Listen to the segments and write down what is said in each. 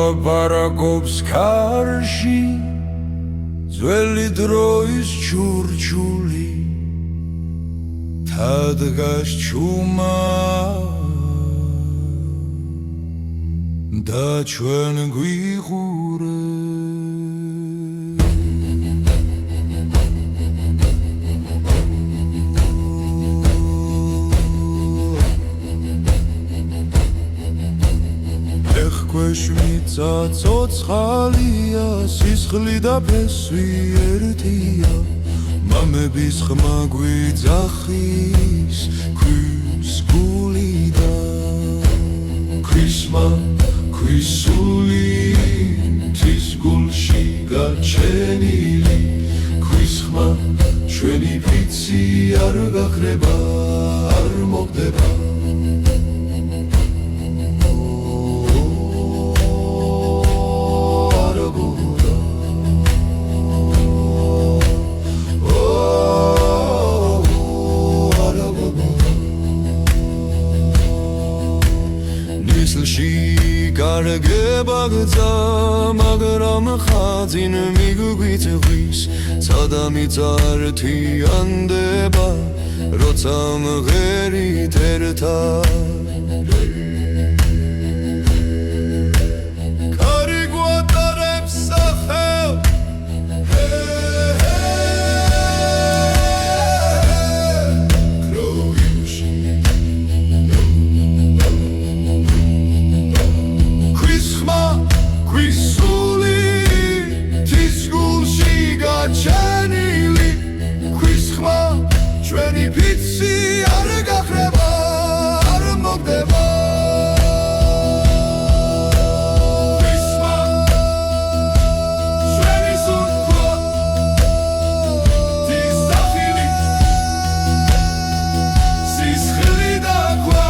ლაპარაკობს ქარში ძველი დროის ჩურჩული თადგას ჩუმა და ჩვენ გვიყურე ეხქვეშ მიწა ცოცხალია სისხლი და ფესვი ერთია მამების ხმა გვიძახის ქვის გულიდან ქვისმა ქვისული მთის გულში გაჩენილი ქვის ხმა ჩვენი ფიცი არ გაქრება არ მოგდება გარგება გწა მაგრამ ხაძინ მიგვიწვის ცადა მიწართიანდება როცა მღერით ერთად კარი გვატარებს სახელ ჩენილი ქვის ხმა ჩვენი ფიცი არ გაქრება არ მოგდება ქვის ხმა ჩვენი სუნთქვა თის სახილი სისხლი და ქვა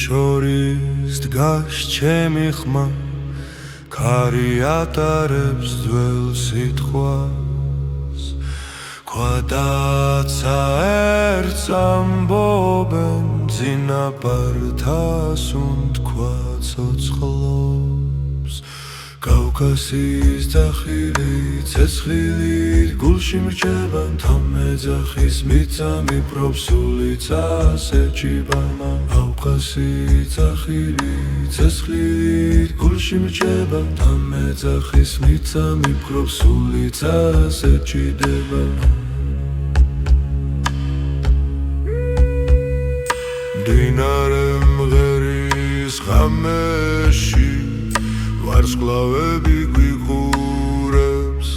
შორის დგას ჩემი ხმა ქარი ატარებს ძველ სიტყვას ქვადაცა ერთს ამბობენ წინაპართა სუნთქვა ცოცხლობს კავკასიის ძახილი ცეცხლით გულში მრჩება თამეძახის მიწა მიპრობს სულიცა სეჭიბამა კავკასიის ძახილი ცეცხლით გულში მრჩება თამეძახის მიწა მიპრობს სულიცა სეჭიდება მდინარე მღერის ღამეში ვარსკვლავები გვიყურებს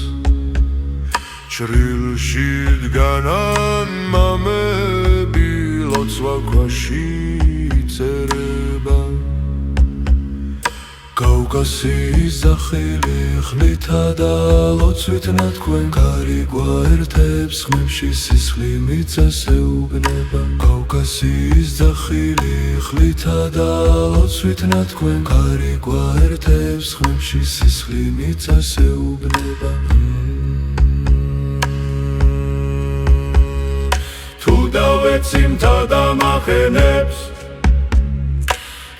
ჩრილში დგანან მამები ლოცვა ქვაში წერება კავკასიის ძახილი ხლითა და ლოცვით ნათქვენ ქარი გვაერთებს ხმებში სისხლი მიწას ეუბნება კავკასიის ძახილი ხლითა და ლოცვით ნათქვენ ქარი გვაერთებს ხმებში სისხლი მიწას ეუბნება თუ დავეცი მთა დამახენებს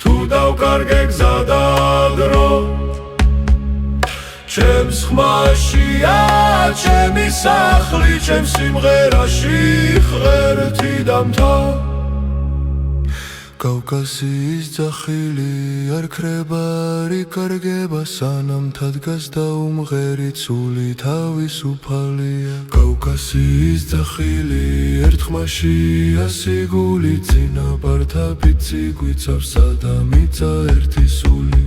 თუ გავკარგე გზა და დრო ჩემს ხმაშია ჩემი სახლი ჩემს სიმღერაში ღერთი დამთა კავკასიის ძახილი არ ქრება არ იკარგება სანამ თადგას და უმღერი ცული თავისუფალია კავკასიის ძახილი ერთ ხმაშია სიგული წინაპართა ფიცი გვიცავს სადა მიწა ერთი სული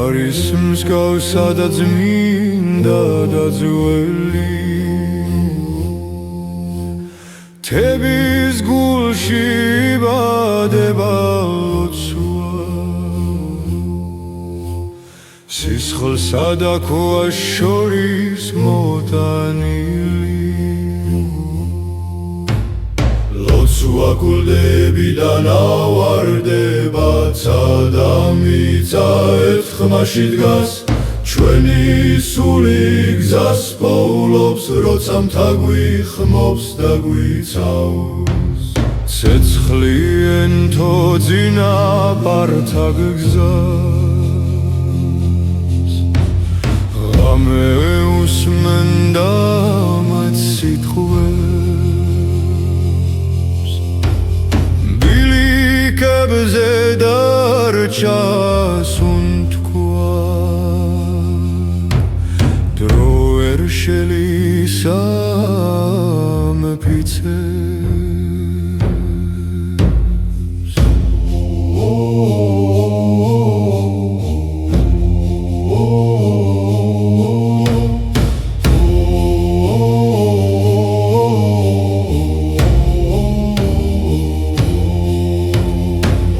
Karis მსგავსა და წმინდა და ძველი თების გულში იბადება ლოცვა სისხლსა და ქვას შორის მოტანილი ლოცვა გულდებიდან ავარდება ცადა მიწა ერთ ხმაში დგას ჩვენი სული გზას პოულობს როცა მთა გვიხმობს და გვიცავს ცეცხლიენთო წინაპართა გზას ღამე უსმენდა მათ სიტყვებს ბილიკებზე დარჩა შელისა მეფიცებს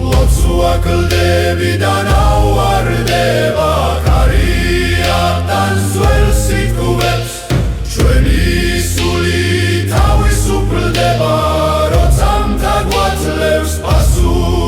ლოცვა კლდებიდან ავარდება კარიატან ძველ სიტყვებს ჩვენი სული თავისუფლდება როცა მთა გვაძლევს პასუხს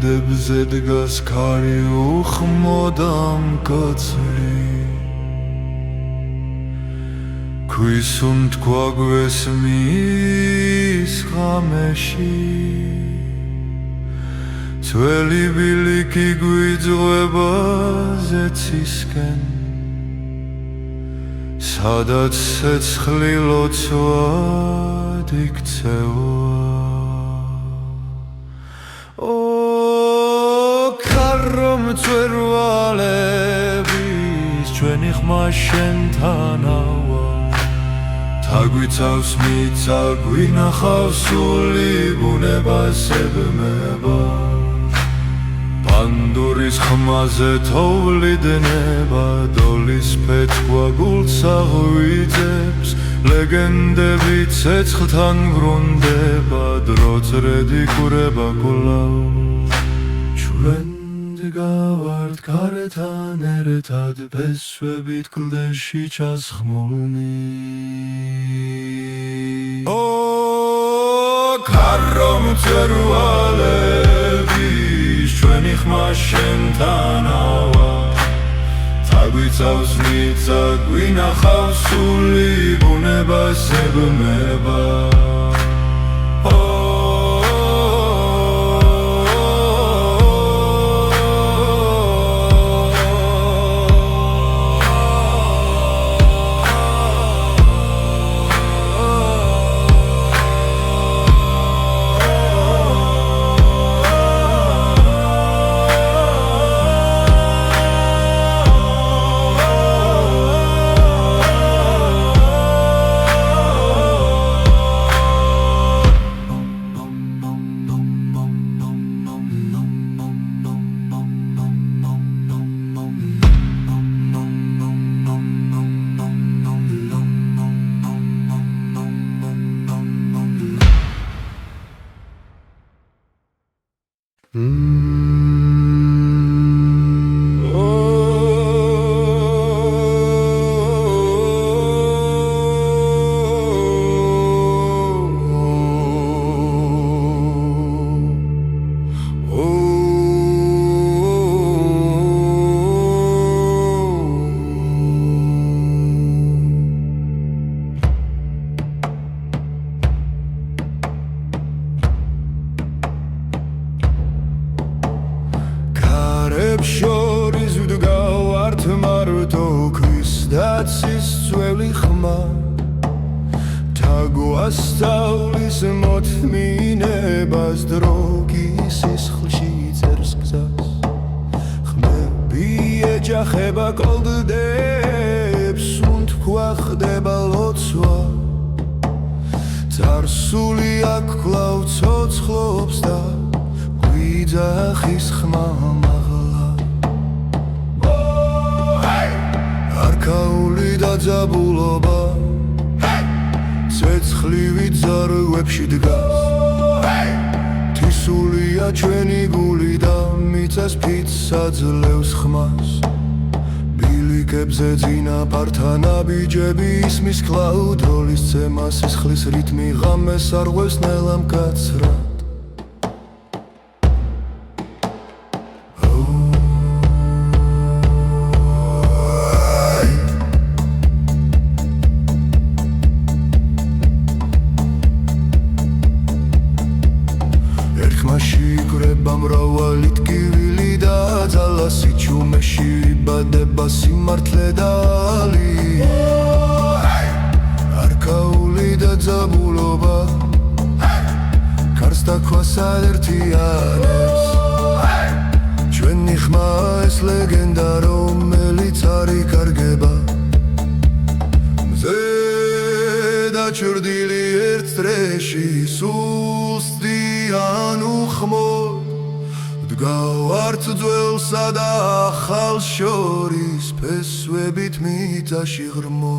კედებზე დგას ქარი უხმოდამ კაცრი ქვისუნთქვა გვესმის ღამეში ძველი ბილიკი გვიძღვება ზეცისკენ სადაც ცეცხლი ლოცვად იქცევა ქარო მწვერვალების ჩვენი ხმა შენთანავა თაგვიცავს მიწა გვინახავს სული ბუნებას ებმება პანდურის ხმაზე თოვლიდნება დოლის ფეთქვა გულს აღვიძებს ლეგენდები ცეცხლთან ბრუნდება დრო წრედი კურება კვლავ ჩვენ დგავართ გარეთან ერთად ფესვებით კლდეში ჩასხმულნი ქარო მწვერვალების ჩვენი ხმა შენთანავა თაგვიცავს მიწა გვინახავს სული ბუნებას ებმება შორის ვდგავართ მარტო ქვის დაცის წველი ხმა თაგვასწავლის მოთმინებას დრო სისხლში წერს გზას ხმები ეჯახება კოლდდებს უთქვა ხდება ლოცვა წარსული აქ კვლავ ცოცხლობს და გვიძახის ხმა არქაული დაძაბულობა ცეცხლივი ძარღვებში დგას თისულია ჩვენი გული და მიწას ფიცს აძლევს ხმას ბილიკებზე წინაპართან აბიჯები ისმის კვლავ დროლის ცემა სისხლის რიტმი ღამეს არღვევს ნელა მკაცრად მრავალი ტკივილი და ძალასი ჩუმეში ვიბადება სიმართლე და ალი არქაული და ძაბულობა კარს დაქვას აერთიანებს ჩვენი ხმა ეს ლეგენდა რომელიც არ იკარგება მზე დაჩრდილი ერთ წრეში სუსტიან უხმოდ დგავართ ძველსა და ახალს შორის ფესვებით მიწაში ღრმო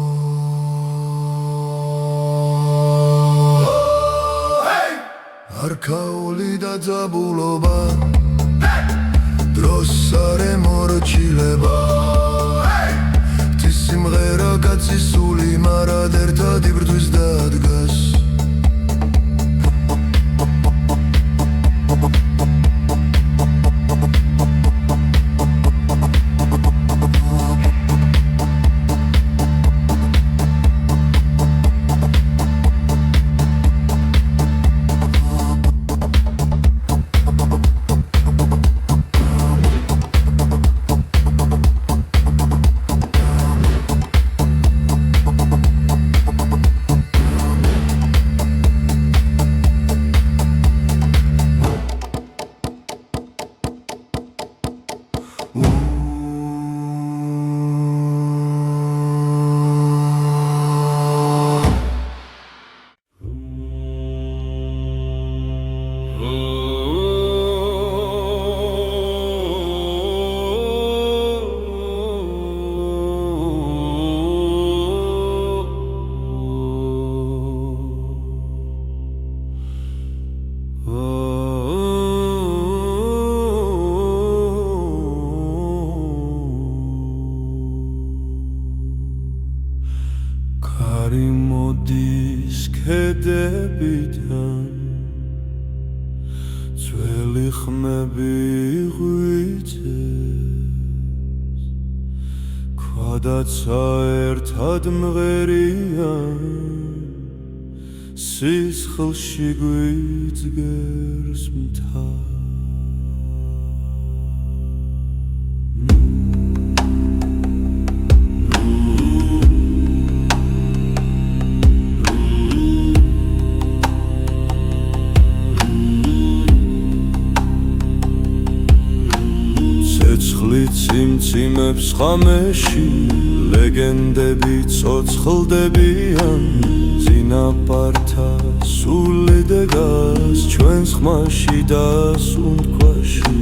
არქაული და ძაბულობა დროს არ ემორჩილება თის სიმღერა კაცის სული მარად ერთად იბრძვის და დგას ირგებიდან ძველი ხმები ღვიძეს ქვადაცა ერთად მღერიან სისხლში გვიძგერს მთა ციმციმებს ხამეში ლეგენდები ცოცხლდებიან წინაპართა სული დგას ჩვენს ხმაში და სუნთქვაში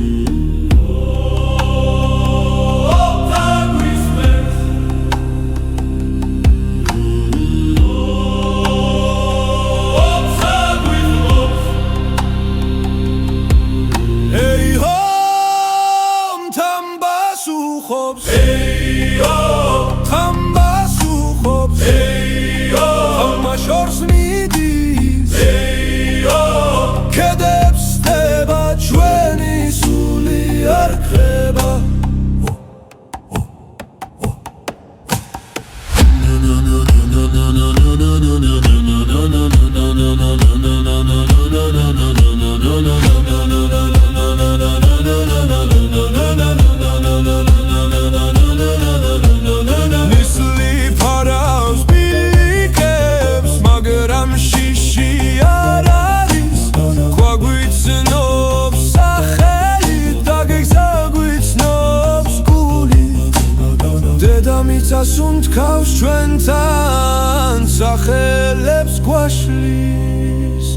სუნთქავს ჩვენთან სახელებს გვაშლის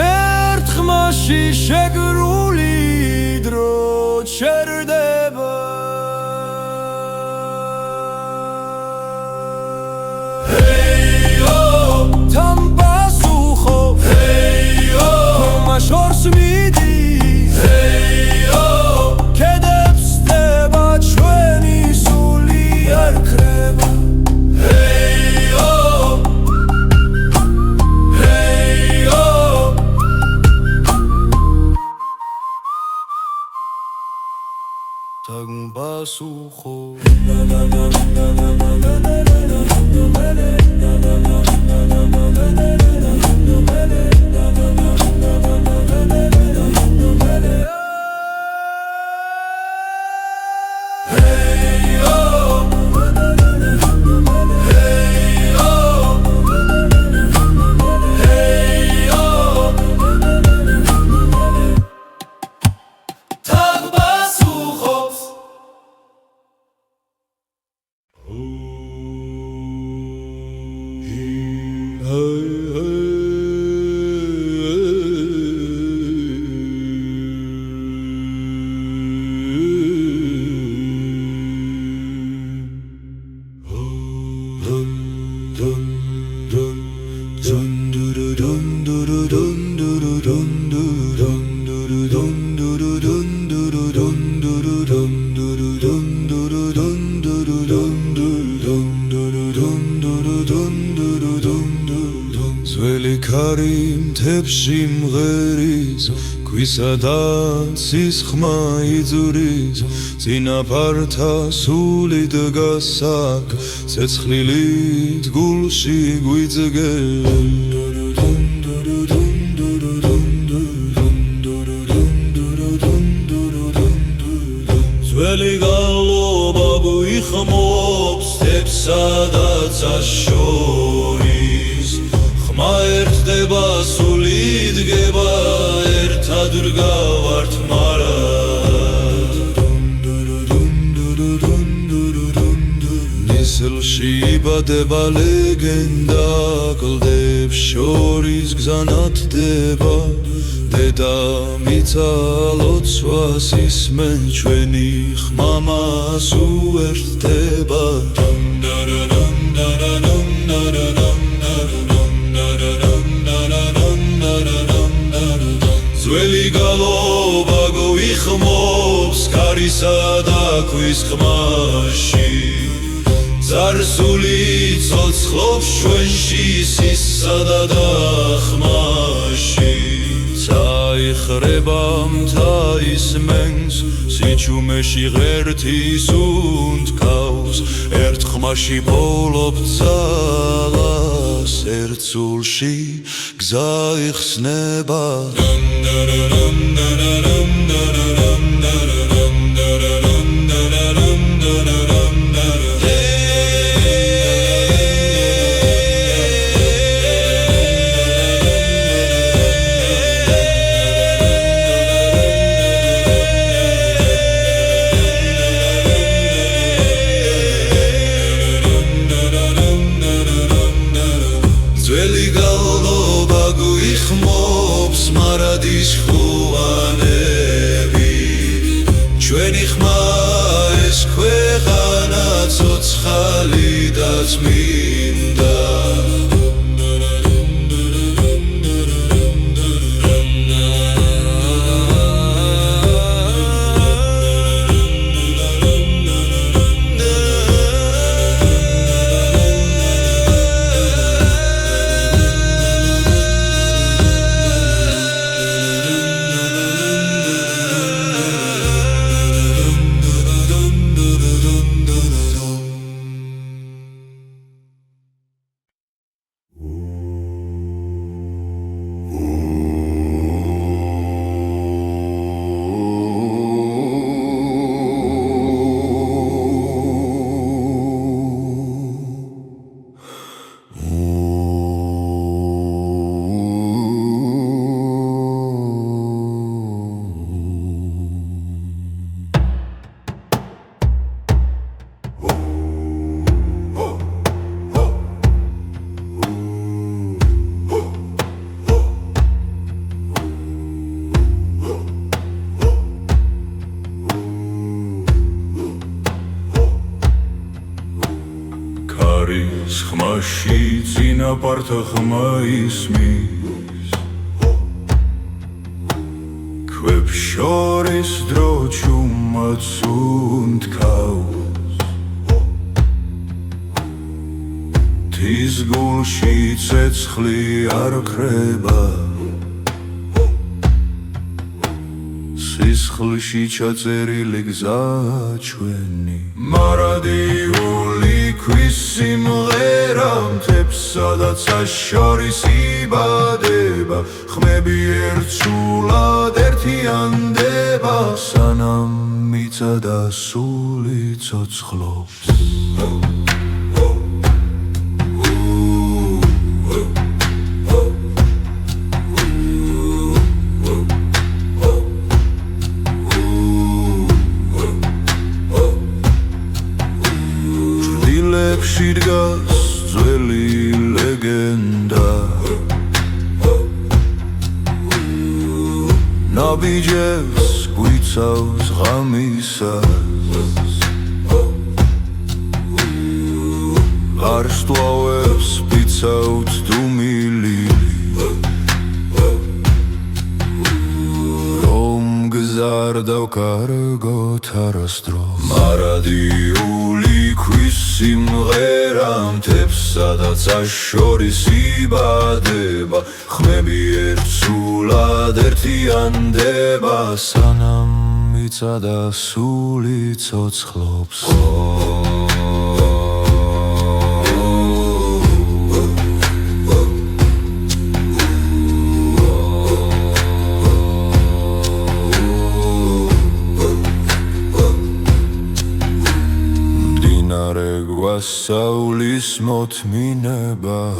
ერთ ხმაში შეგრული დრო ჩერდება თან პასუხო ხმა შორს მიდის კედებს ხდება ჩვენი სული არ ქრება Basukho ძველი ქარი მთებში მღერის ქვისა და ცის ხმა იძურის წინაპართა სული დგას აქ ცეცხლილით გულში გვიძგებს ძველი გალობა გვიხმობს თებსა და ცას შორის ხმა ერთდება სული დგება ერთად ვდგავართ მარად ნისლში იბადება ლეგენდა კლდებს შორის გზა ნათდება დედამიცა ლოცვას ისმენ ჩვენი ხმა მას უერთდება ძველი გალობა გვიხმობს ქარისა და ქვის ხმაში ზარსული ცოცხლობს ჩვენში სისსა და დახმაში წაიხრება მთა ისმენს სიჩუმეში ღერთის უნთქავს ერთ ხმაში პოულობ ძალას ერთ სულში გზა იხსნება ძველი გალობა გვიხმობს მარადის ხუანები ჩვენი ხმა ეს ქვეყანა ცოცხალი და წმინდა ხმაში წინაპართა ხმა ისმის ქვებს შორის დრო ჩუმად უნთქავს თის გულში ცეცხლი არ ქრება სისხლში ჩაწერილი გზა ჩვენი მარადიული ქვის სიმღერა მთებსა და ცას შორის იბადება ხმები ერთსულად ერთიანდება სანამ მიწა და სული ცოცხლობს დილებში დგას ძველი ლეგენდა ნაბიჯებს გვიცავს ღამისას ვარსტვავებს ვიცავთ დუმილი რომ გზარ დავკარგოთ არასდროს მარადიული ქვის სიმღერა მთებსა და ცას შორის იბადება ხმები ერთსულად ერთიანდება სანამ მიწა და სული ცოცხლობს გვასწავლის მოთმინებას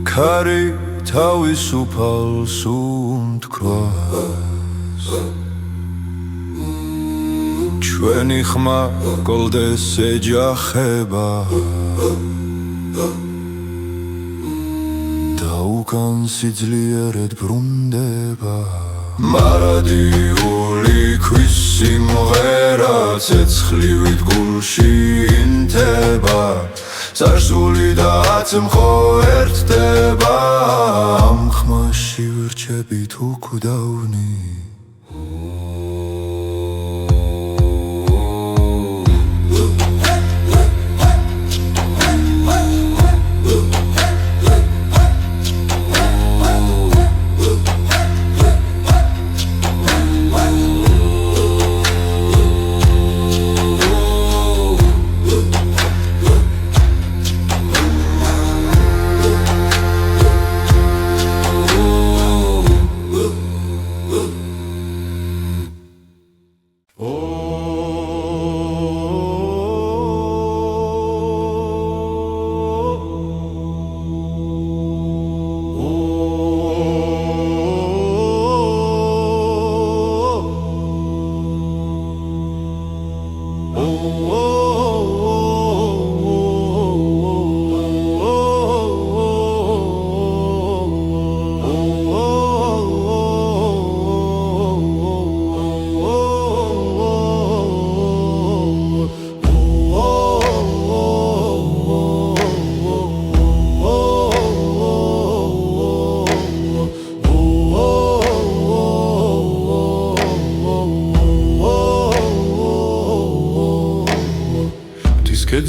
ქარი თავისუფალს უნთქვას ჩვენი ხმა გოლდეს ეჯახება და უკან სიძლიერად ბრუნდება მარადიული ქვის სიმღერა ცეცხლივით გულში ინთება წარსული და აწმყო ერთდება ამ ხმაში ვირჩებით უკვდავნი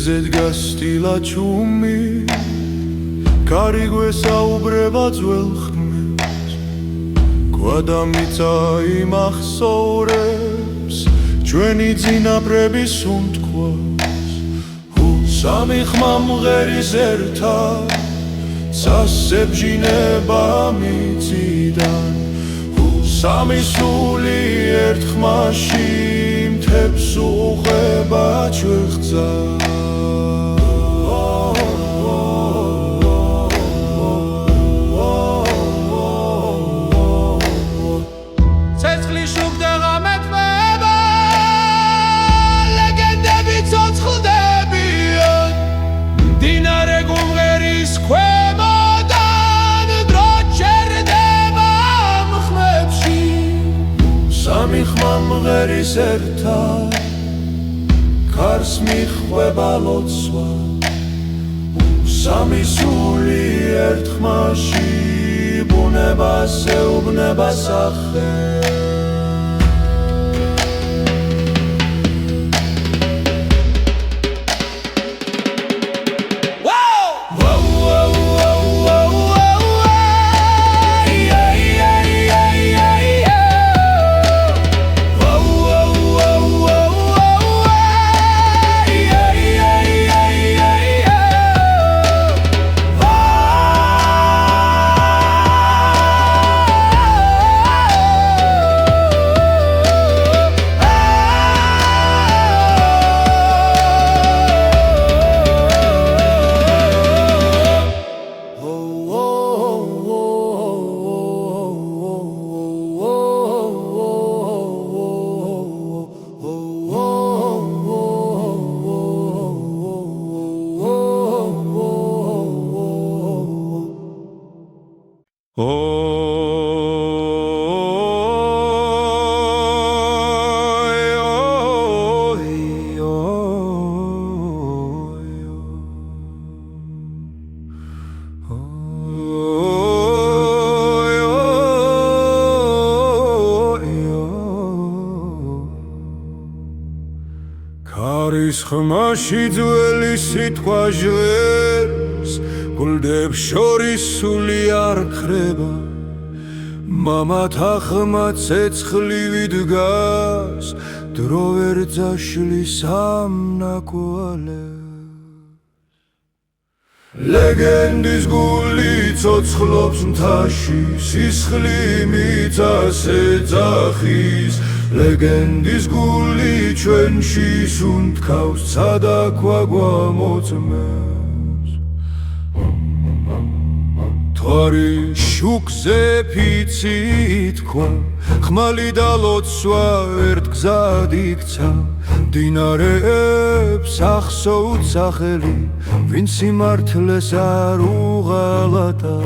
ხიდზე დგას სტილა ჩუმი კარი გვესაუბრება ძველ ხმებს გვადამიწა იმახსოვრებს ჩვენი წინაპრების უთქვას სამი ხმა მღერის ერთად სასებჟინება მიწიდან სამი სული ერთ ხმაში მთებს უყვება ჩვეხძა ცეცხლის შუქდა ღამეთმება ლეგენდები ცოცხლდებიან მდინარე გუმღერის ქვემოდან დრო ჩერდება ამ ხმებში სამი ხმა მღერის ერთად ქარს მიხვება ლოცვა სამი სული ერთ ხმაში ბუნებას ეუბნება სახე ქარის ხმაში ძველი სიტყვა ჟღერს გულდებს შორის სული არ ქრება მამათა ხმა ცეცხლივი დგას დრო ვერ წაშლის ამ ნაკვალებს ლეგენდის გული ცოცხლობს მთაში სისხლი მიწას ეძახის ლეგენდის გული ჩვენში სუნთქავს ცადაქვა გვამოწმებს თვარი შუქზე ფიცი ითქვა ხმალი და ლოცვა ერთ გზად იქცა მდინარეებს ახსოვთ სახელი ვინც სიმართლეს არ უღალატა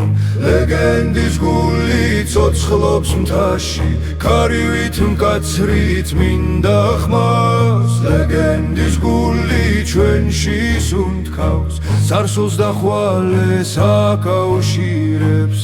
ლეგენდის გული ცოცხლობს მთაში ქარივით მკაცრით მინდა ხმას ლეგენდის გული ჩვენში სუნთქავს სარსულს და ხვალეს აკავშირებს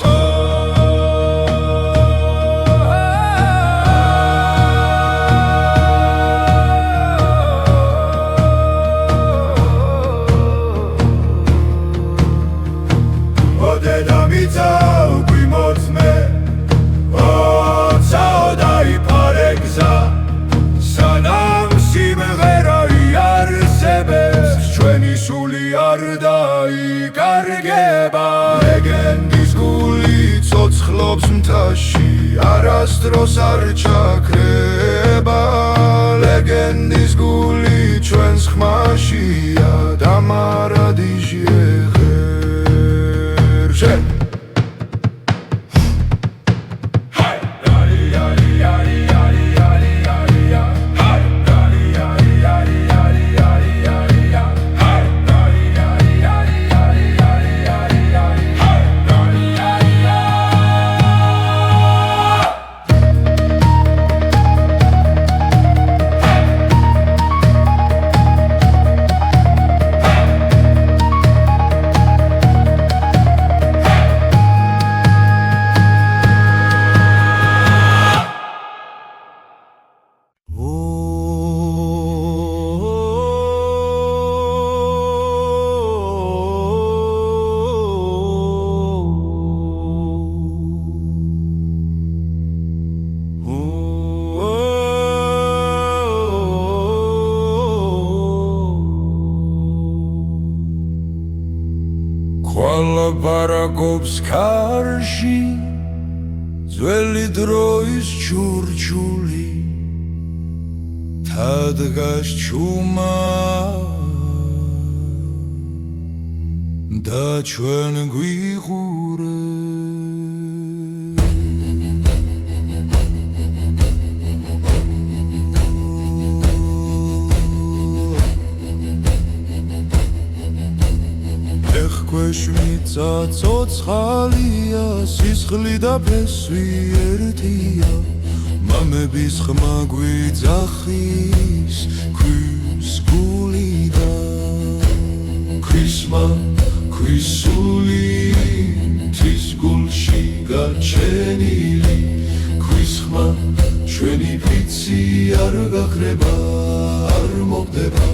ლეგენდის გული ცოცხლობს მთაში არასდროს არ ჩაქრება ლეგენდის გული ჩვენს ხმაშია და მარადიჟი ეხერშე არაგობს ქარში ძველი დროის ჩურჩული თადგას ჩუმა და ჩვენ გვიღურე ეხქვეშ მიწა ცოცხალია სისხლი და ფესვი ერთია მამების ხმა გვიძახის ქვის გულიდან ქვისმა ქვისული თვის გულში გაჩენილი ქვის ხმა ჩვენი ფიცი არ გაქრება არ მოგდება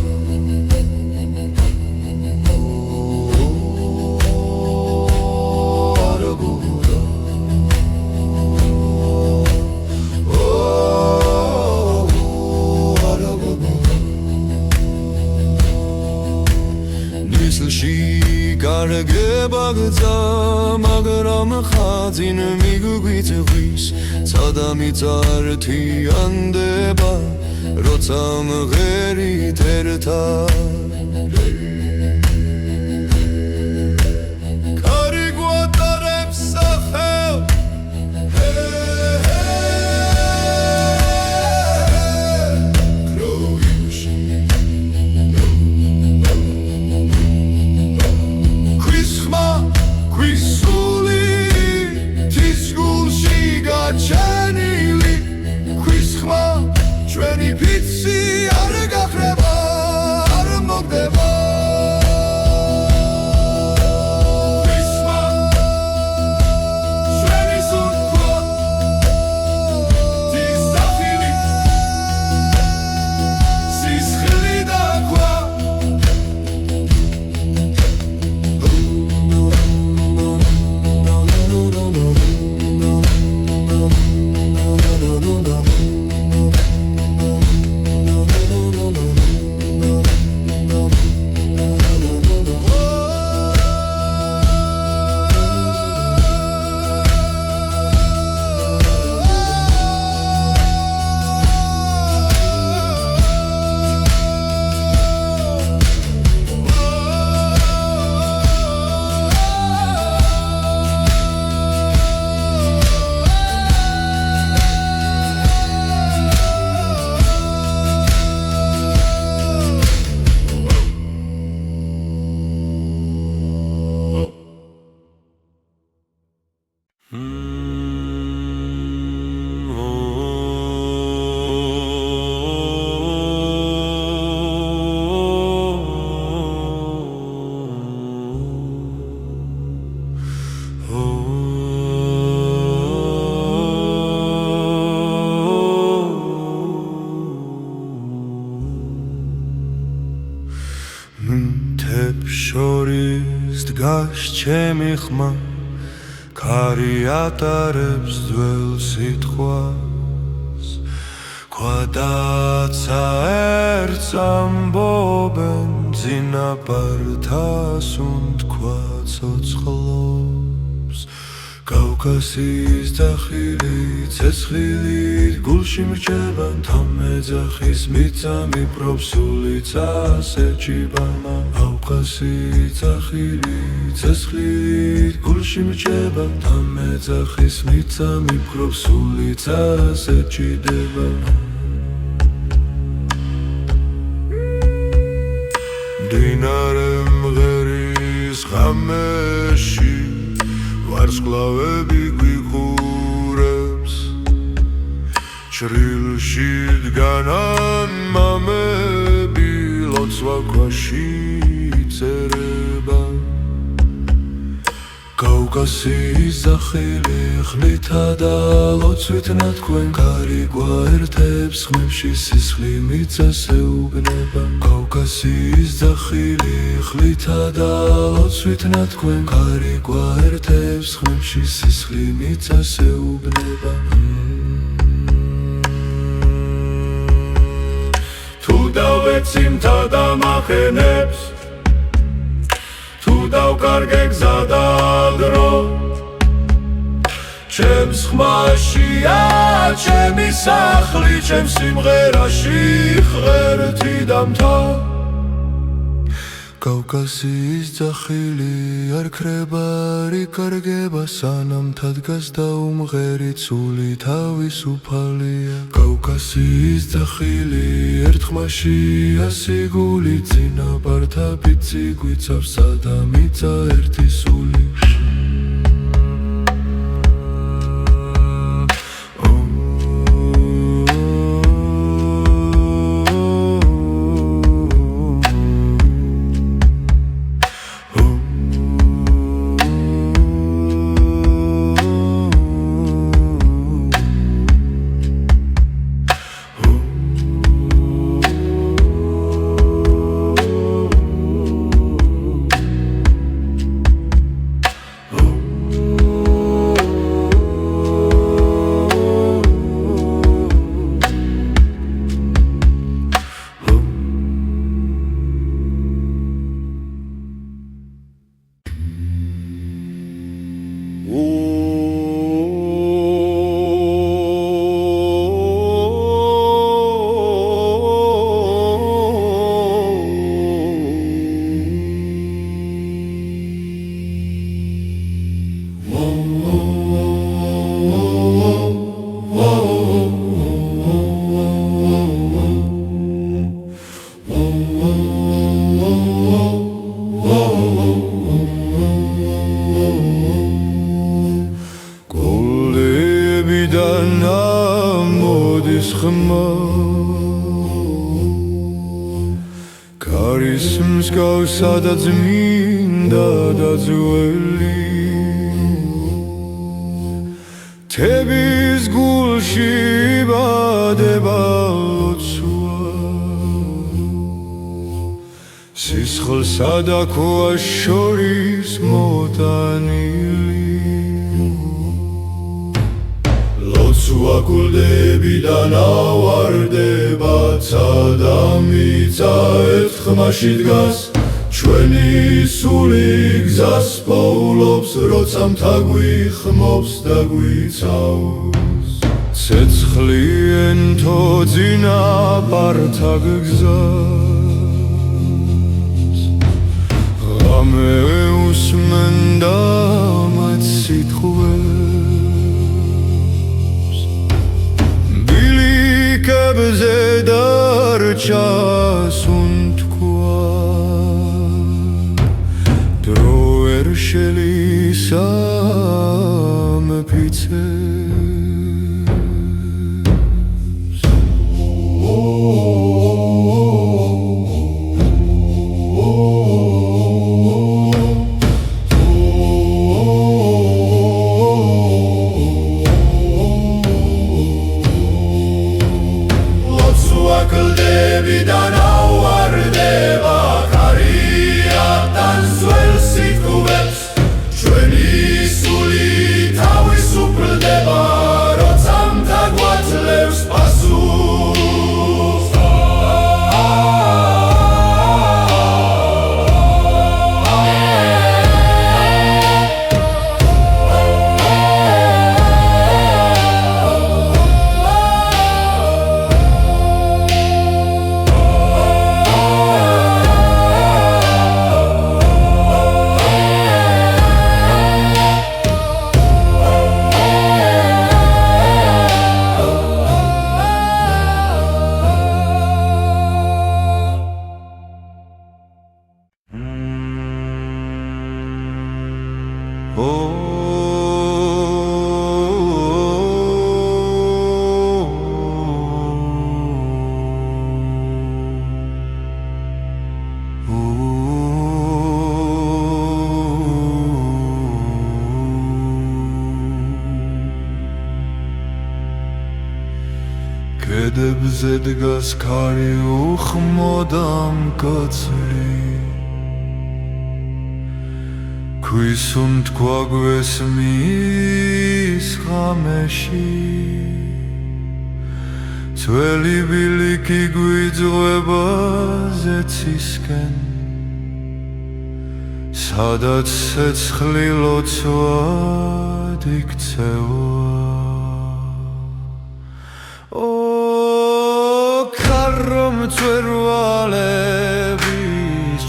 გარგებაგძა მაგრამ ხაძინ მიგვიწვის ცადამიც ართიანდება როცა მღერით ერთად კარი გვატარებს სახელ ჩვენი ფიცი არ გაქრება არ მოგდება ქვისმა ჩვენი სუნთქვა დის სახილი სისხლი და ქვა შორის დგას ჩემი ხმა ქარი ატარებს ძველ სიტყვას ქვადაცა ერთს ამბობენ ძინაპართა სუნთქვა ცოცხლობს კავკასიის ძახილი ცეცხლით გულში მრჩება თამეძახის მიწა მიპროფსულიც ასეჭიბამა კავკასიის ძახილი ცეცხლით გულში მრჩება თამეძახის მიწა მიპროფსულიც ასეჭიდება მდინარე მღერის ღამეში ვარსკვლავები გვიყურებს ჩრილში დგანან მამები ლოცვა ქვაში წერება კავკასიის ძახილი ხლითა და ლოცვით ნათქვენ კარი გვაერთებს ხმებში სისხლი მიწას ეუბნება კავკასიის ძახილი ხლითა და ლოცვით ნათქვენ კარი გვაერთებს ხმებში სისხლი მიწას ეუბნება თუ დავეცი მთა და მახენებს თუ დავკ კარგე გზა და დრო ჩემს ხმაშია ჩემი სახლი ჩემს სიმღერაში ღერთი დამთა კავკასიის ძახილი არ ქრება არ იკარგება სანამ თადგას და უმღერი ცული თავისუფალია კავკასიის ძახილი ერთხმაშია სიგული წინაპართა ბიცი გვიცავს სადამიწა ერთი სული მოდის ხმა კარის მსგავსა და წმინდა და ძველი თების გულში იბადება ლოცვა სისხლსა და ქვას შორის მოტანილი ლოცვა გულდებიდან ავარდება ცადამიწა ერთხმაში დგას ჩვენი სული გზას პოულობს როცა მთაგვიხმობს და გვიცავს ცეცხლიან თოძინაპართა გზას ღამე უსმენდა მათ სიტყვებს ბილიკებზე დარჩა შელისა მეფიცებს ლოცვა კლდებიდან ავარდება კარიატან ძველ სიტყვებს ჩვენი სული თავისუფლდება როცა მთაგვაძლევს პასუხს კედებზე დგას ქარი უხმოდამ კაცრი ქვისუნთქვა გვესმის ღამეში ძველი ბილიკი გვიძღვება ზეცისკენ სადაც ცეცხლი ლოცვად იქცევა ქარო მწვერვალების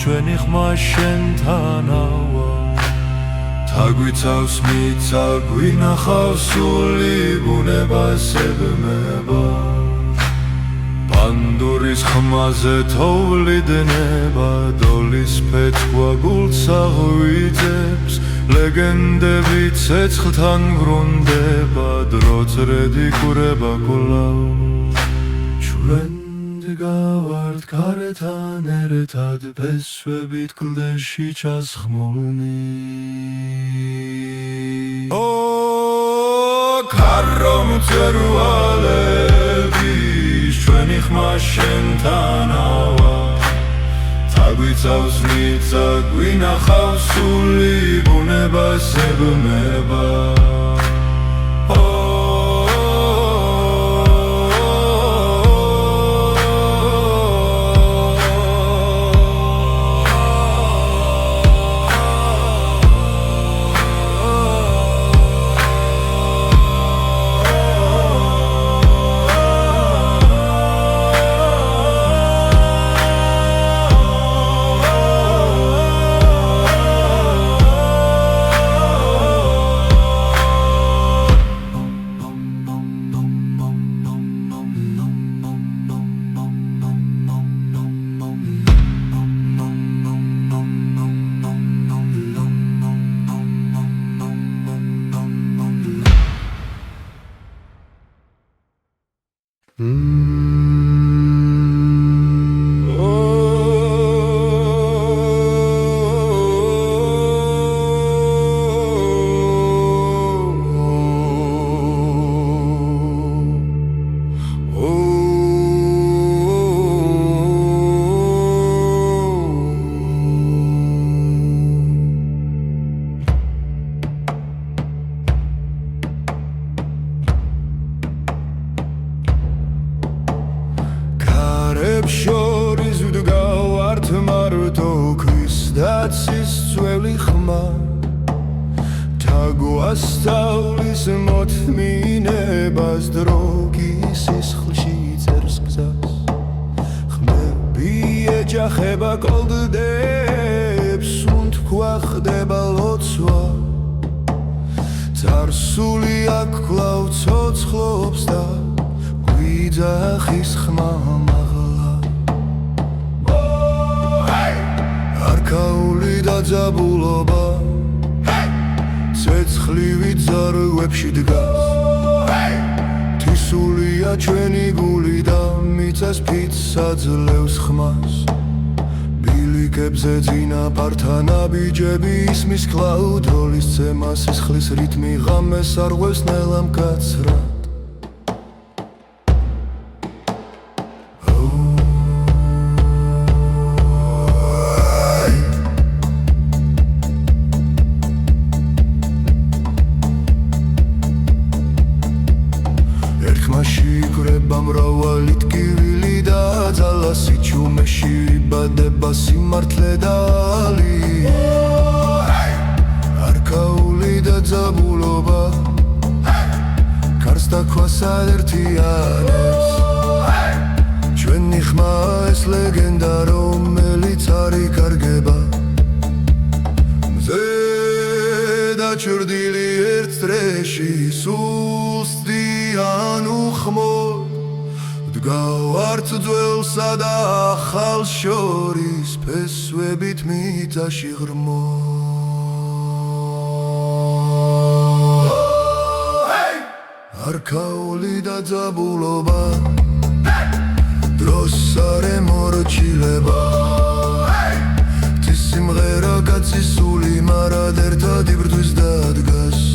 ჩვენი ხმა შენთანავა თაგვიცავს მიწა გვინახავს სული ბუნებას ებმება პანდურის ხმაზე თოვლიდნება დოლის ფეთქვა გულს აღვიძებს ლეგენდები ცეცხლთან ბრუნდება დრო წრედი კურება კვლავ ჩვენ დგავართ გარეთან ერთად ფესვებით კლდეში ჩასხმულნი ქარო მწვერვალების ჩვენი ხმა შენთანავა თაგვიცავს მიწა გვინახავს სული ბუნებას ებმება შორის ვდგავართ მარტო ქვის დაცის წველი ხმა თაგვასწავლის მოთმინებას დრო სისხლში წერს გზას ხმები ეჯახება კოლდდებს უთქვა ხდება ლოცვა წარსული აქ კვლავ ცოცხლობს და გვიძახის ხმა არქაული დაძაბულობა ცეცხლივი ძარღვებში დგას თისულია ჩვენი გული და მიწას ფიცს აძლევს ხმას ბილიკებზე წინაპართან აბიჯები ისმის კლაუდოლის ცემა სისხლის რიტმი ღამეს არღვევს ნელა მკაცრად მრავალი ტკივილი და ძალა სიჩუმეში ვიბადება სიმართლე და ალია არქაული დაძაბულობა კარს დაქვას ადერთიანებს ჩვენი ხმა ეს ლეგენდა რომელიც არ იკარგება მზე დაჩრდილი ერთ წრეში სულსდიან უხმოდ დგავართ ძველსა და ახალს შორის ფესვებით მიწაში ღრმო არქაული დაძაბულობა დროს არ ემორჩილება სიმღერა კაცის სული მარად ერთად იბრძვის და დგას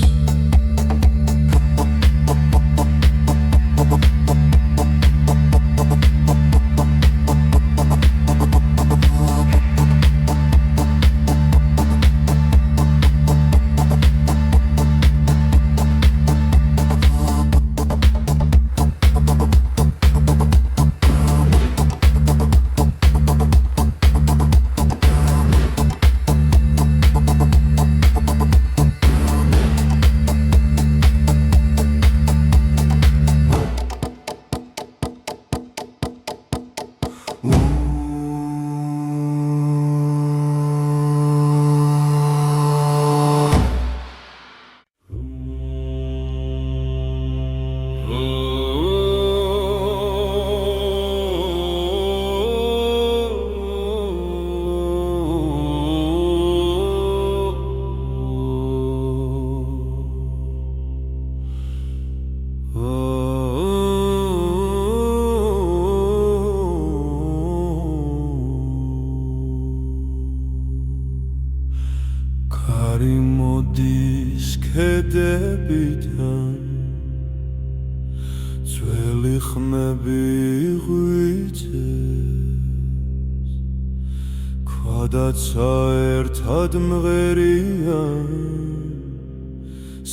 ღვიძეს ქვადაცა ერთად მღერიან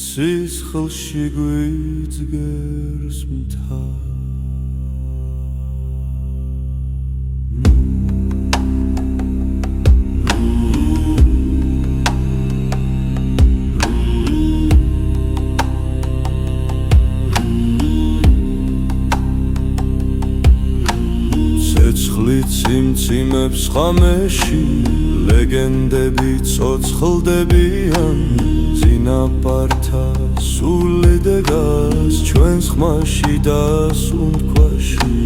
სისხლში გვიძგერს მთა ციმციმებს ხამეში ლეგენდები ცოცხლდებიან წინაპართა სული დგას ჩვენს ხმაში და სუნთქვაში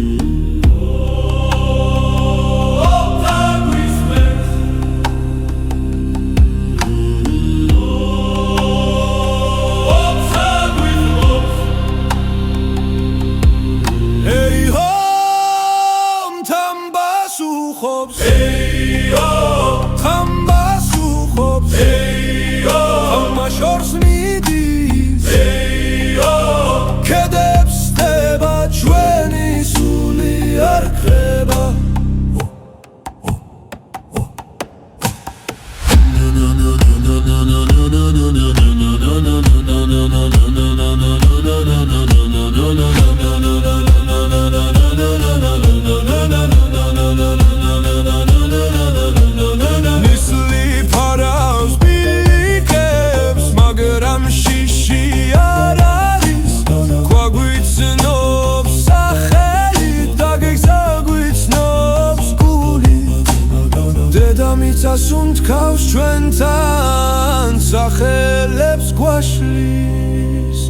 სუნთქავს ჩვენთან სახელებს გვაშლის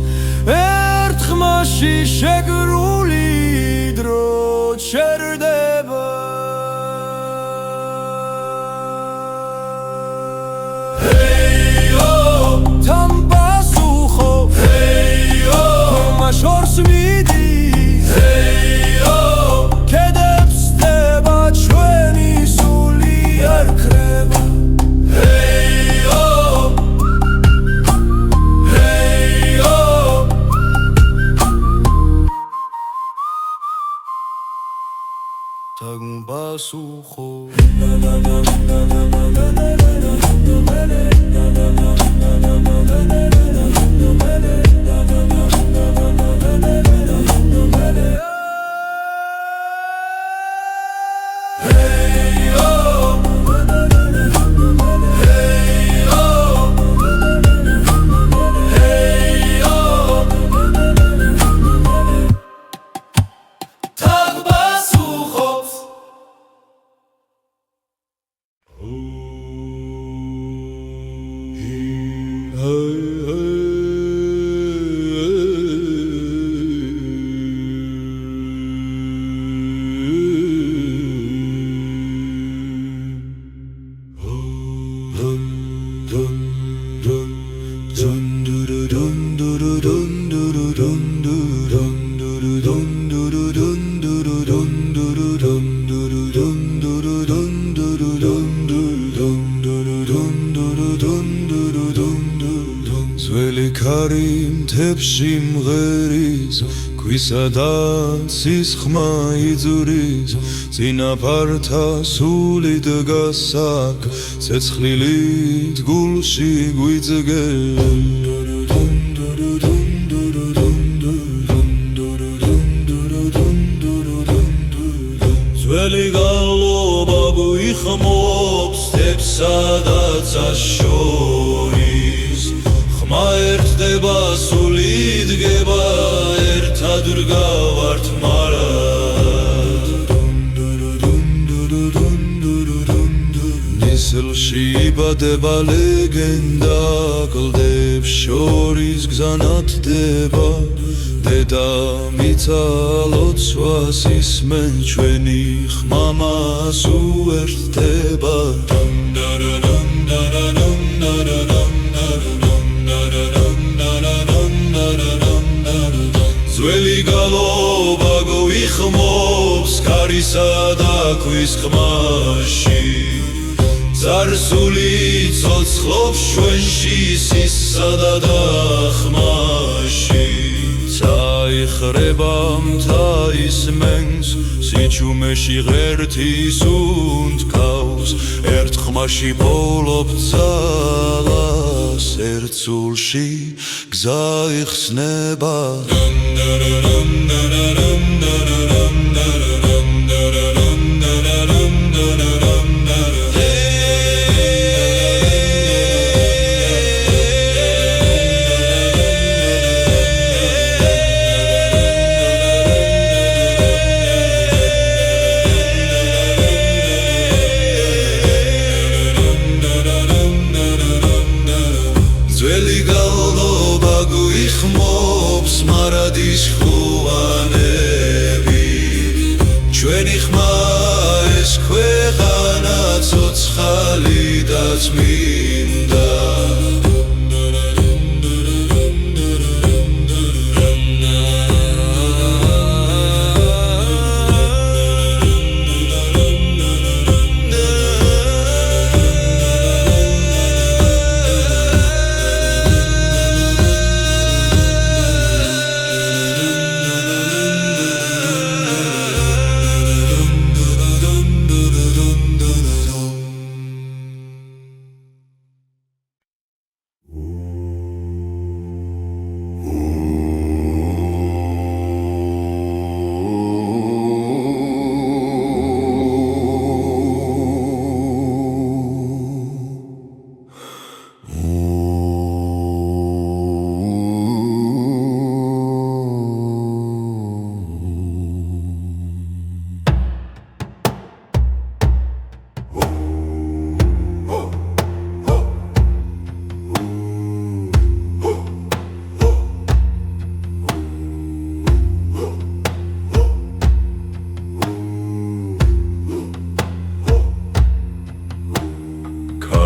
ერთ ხმაში შეგრული დრო ჩერდება თან პასუხობ ხმა შორს მიდის კედებს დება ჩვენი სული არ ქრება Basukho სიმღერის ქვისადაც სისხმა იძურის წინაპართა სული დგას აქ ცეცხლილით გულში გვიძგებს ძველი გალობა გვიხმობს სტეპსა და წაშორის ხმა ერთდება სული დგება ერთად რგავართ მარად ნისლში იბადება ლეგენდა კლდებს შორის გზანათდება დედამიცა ლოცვას ისმენ ჩვენი ხმამას უერთდება ძველი გალობა გვიხმობს ქარისა და ქვის ხმაში ზარსული ცოცხლობს ჩვენში სისსა და ხმაში ხრებამთა ისმენს სიჩუმეში ღერთის უნთქავს ერთ ხმაში პოულობ ძალას ერთ სულში გზა იხსნება ძველი გალობა გვიხმობს მარადის ხუანები ჩვენი ხმა ეს ქვეყანა ცოცხალი და წმინდა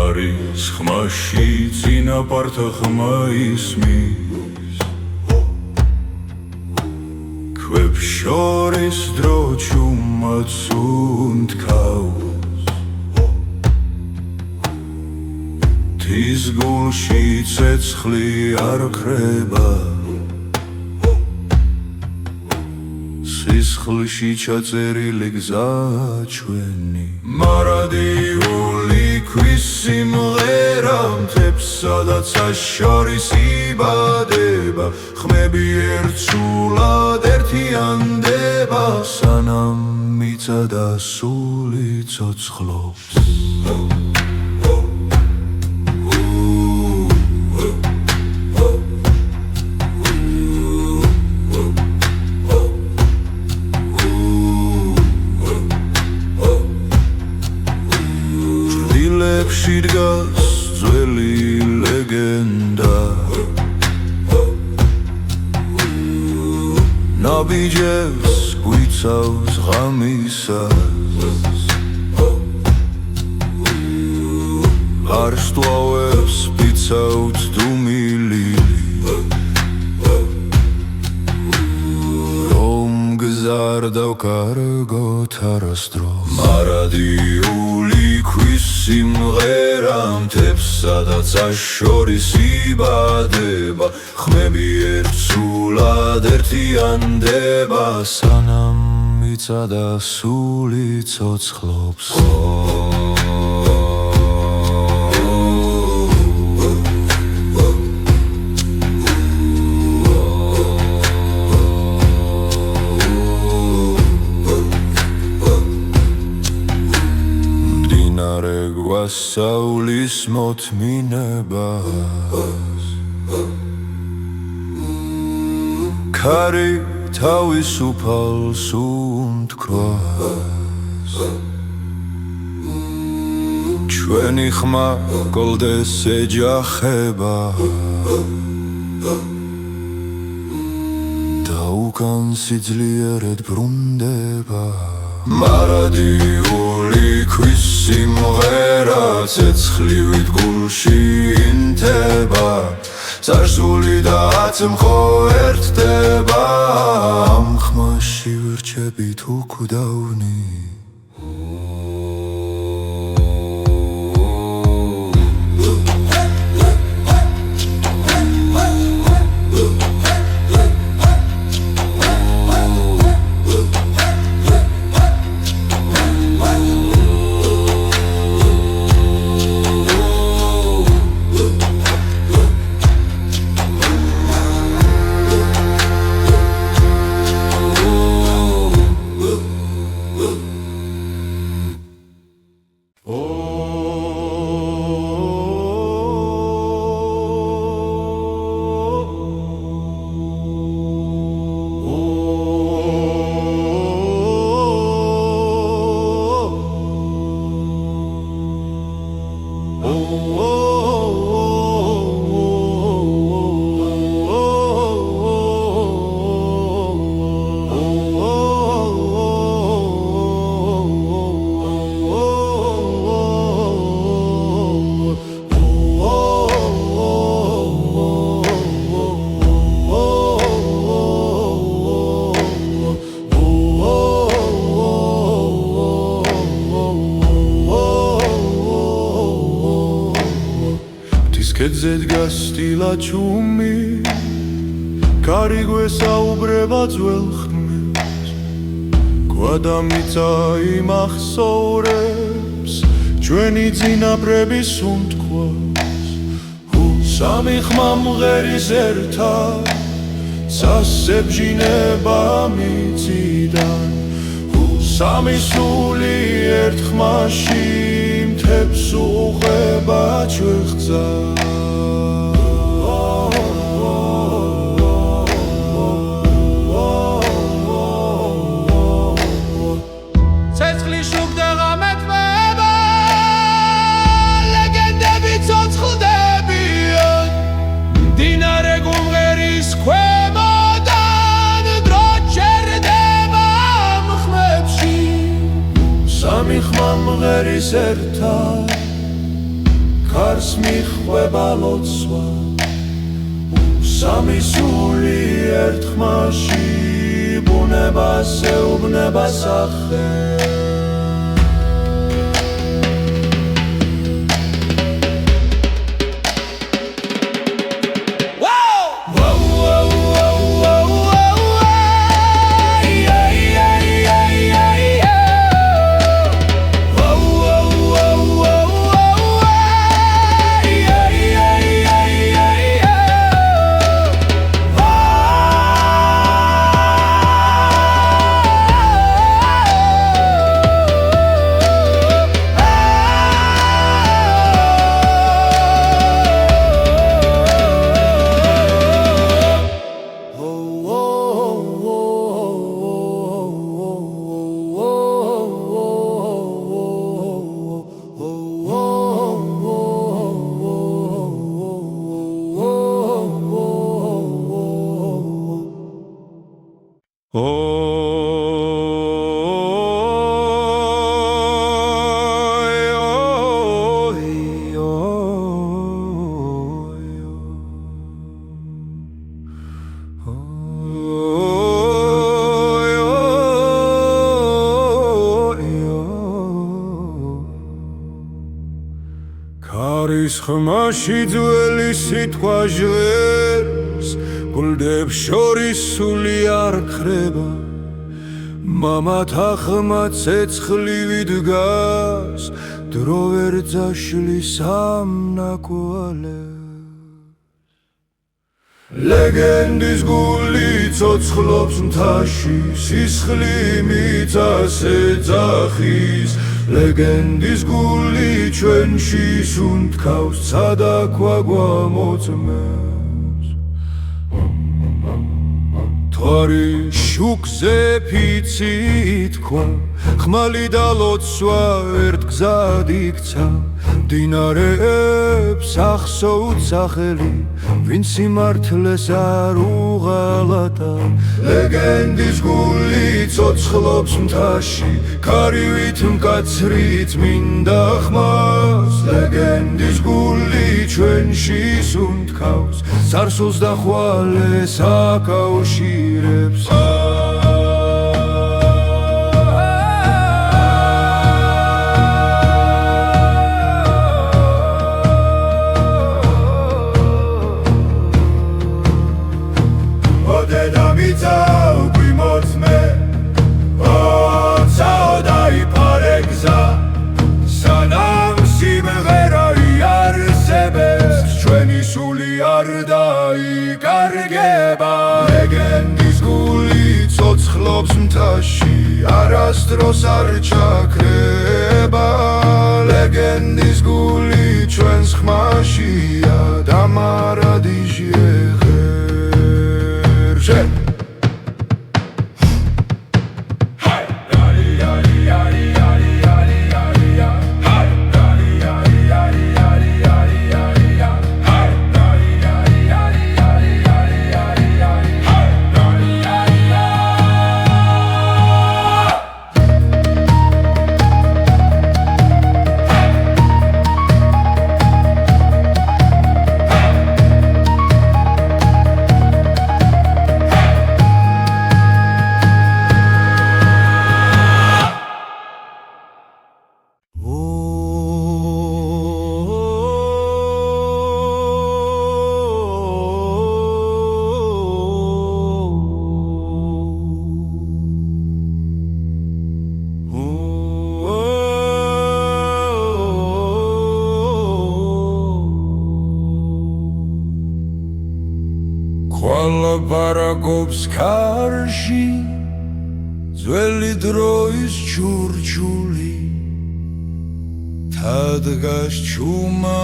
ქარის ხმაში წინაპართა ხმა ისმის ქვებს შორის დრო ჩუმად უნთქავს თის გულში ცეცხლი არ ხრება სისხლში ჩაწერილი გზა ჩვენი მარადიული ქვის სიმღერა მთებსა და ცას შორის იბადება ხმები ერთსულად ერთიანდება სანამ მიწა და სული ცოცხლობს დილებში დგას ძველი ლეგენდა ნაბიჯებს გვიცავს ღამისას არ სტვავებს ვიცავთ დუმილი რომ გზარდავ კარგოთ არასდროს მარადიული ქვის სიმღერა მთებსა და ცას შორის იბადება ხმები ერთსულად ერთიანდება სანამ მიწა და სული ცოცხლობს გვასწავლის მოთმინებას ქარი თავისუფალს უნთქვას ჩვენი ხმა გოლდეს ეჯახება და უკან სიძლიერად ბრუნდება მარადიული ქვის სიმღერა ცეცხლივით გულში ინთება წარსული და აწმყო ერთდება ამ ხმაში ვირჩებით უკვდავნი სედზე დგას სტილა ჩუმი კარი გვესაუბრება ძველ ხმებს გვადამიწა იმახსოვრებს ჩვენი წინაპრების უთქვას სამი ხმა მღერის ერთად სასებჟინება მიწიდან სამი სული ერთ ხმაში მთებს უყვება ჩვეხძა ცეცხლი შუქდება მეტყობა ლეგენდები ცოცხლდებიან მდინარე გუმღერის ქვემოდან დრო ჩერდება ხმებში სამი ხმა მღერის ერთად ქარს მიხვება ლოცვა სამი სული ერთ ხმაში ბუნებას ეუბნება სახე ქარის ხმაში ძველი სიტყვა ჟღერს გულდებს შორის სული არ ქრება მამათა ხმა ცეცხლივი დგას დრო ვერ წაშლის ამ ნაკვალებს ლეგენდის გული ცოცხლობს მთაში სისხლი მიწას ეძახის ლეგენდის გული ჩვენში სუნთქავს ცადაქვა გვამოწმებს თვარი შუქზე ფიცი თქვა ხმალი და ლოცვა ერთ გზად იქცა მდინარეებს ახსოვთ სახელი ვინც სიმართლეს არ უღალატა ლეგენდის გული ცოცხლობს მთაში ქარივით მკაცრით მინდა ხმას ლეგენდის გული ჩვენში სუნთქავს სარსულს და ხვალეს აკავშირებს ლეგენდის გული ცოცხლობს მთაში არასდროს არ ჩაქრება ლეგენდის გული ჩვენს ხმაშია და მარადიჟი ეხერშე ლაპარაკობს ქარში ძველი დროის ჩურჩული თადგას ჩუმა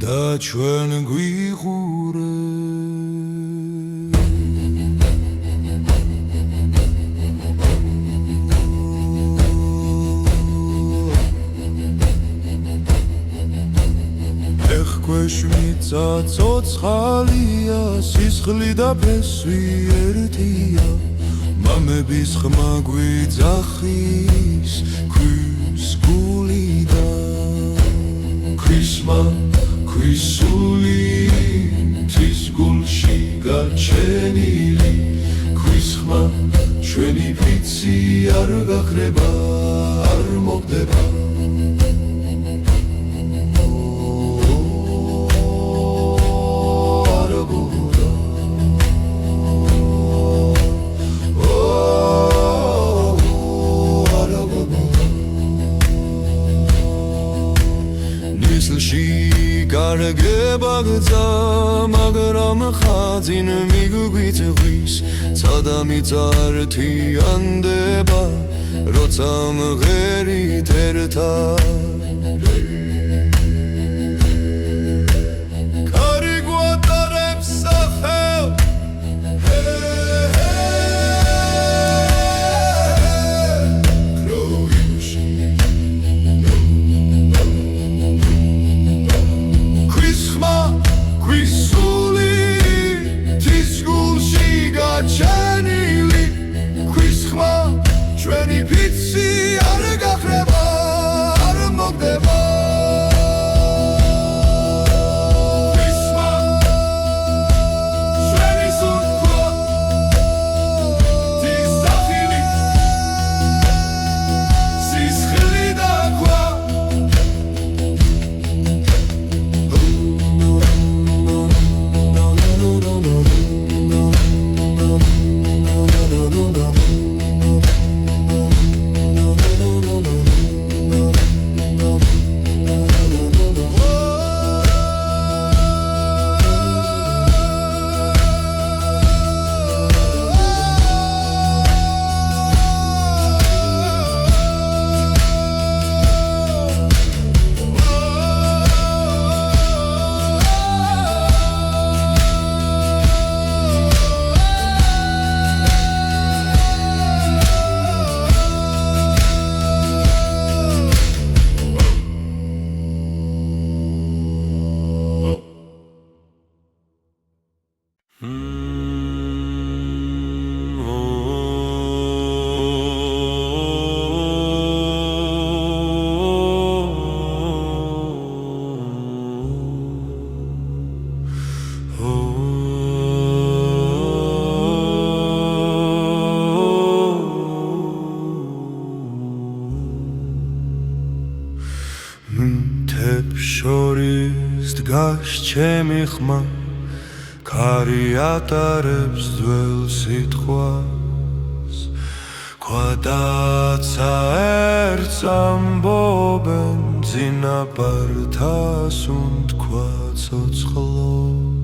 და ჩვენ გვიყურებ ეხქვეშ მიწა ცოცხალია სისხლი და ფესვი ერთია მამების ხმა გვიძახის ქვის გულიდან ქვისმა ქვისული თვის გულში გაჩენილი ქვის ხმა ჩვენი ფიცი არ გაქრება არ მოგდება გარგებაგზა მაგრამ ხაზინ მიგვიწვის ცადა მიწართიანდება როცა მღერით ერთად კარი გვატარებს სახელ ჩენილი ქვის ხმა ჩვენი ფიცი არ გაქრება არ მოგდება ქვის ხმა ჩვენი სუნთქვა დის სახილი სისხლი და ქვა შორის დგას ჩემი ხმა ქარი ატარებს ძველ სიტყვას ქვადაცა ერთს ამბობენ ძინაპართა სუნთქვა ცოცხლობს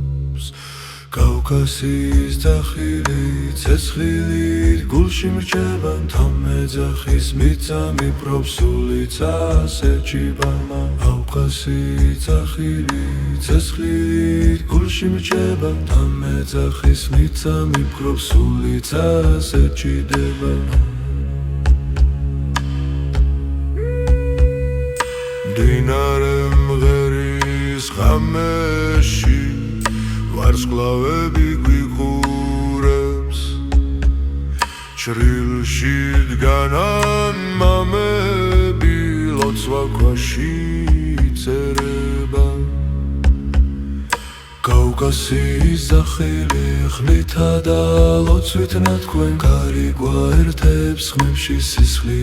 კავკასიის ძახილი ცეცხლით გულში მრჩება თამეძახის მიწა მიპრობს სულიც ასეჭიბამა კავკასიის ძახილი ცეცხლით გულში მრჩება თამეძახის მიწა მიპრობს სულიც ასეჭიდება მდინარე მღერის ღამეში ვარსკვლავები გვიყურებს ჩრილში დგანან მამები ლოცვა ქვაში წერება კავკასიის სახელი ხლითა და ლოცვით ნათქვენ კარი გვაერთებს ხმებში სისხლი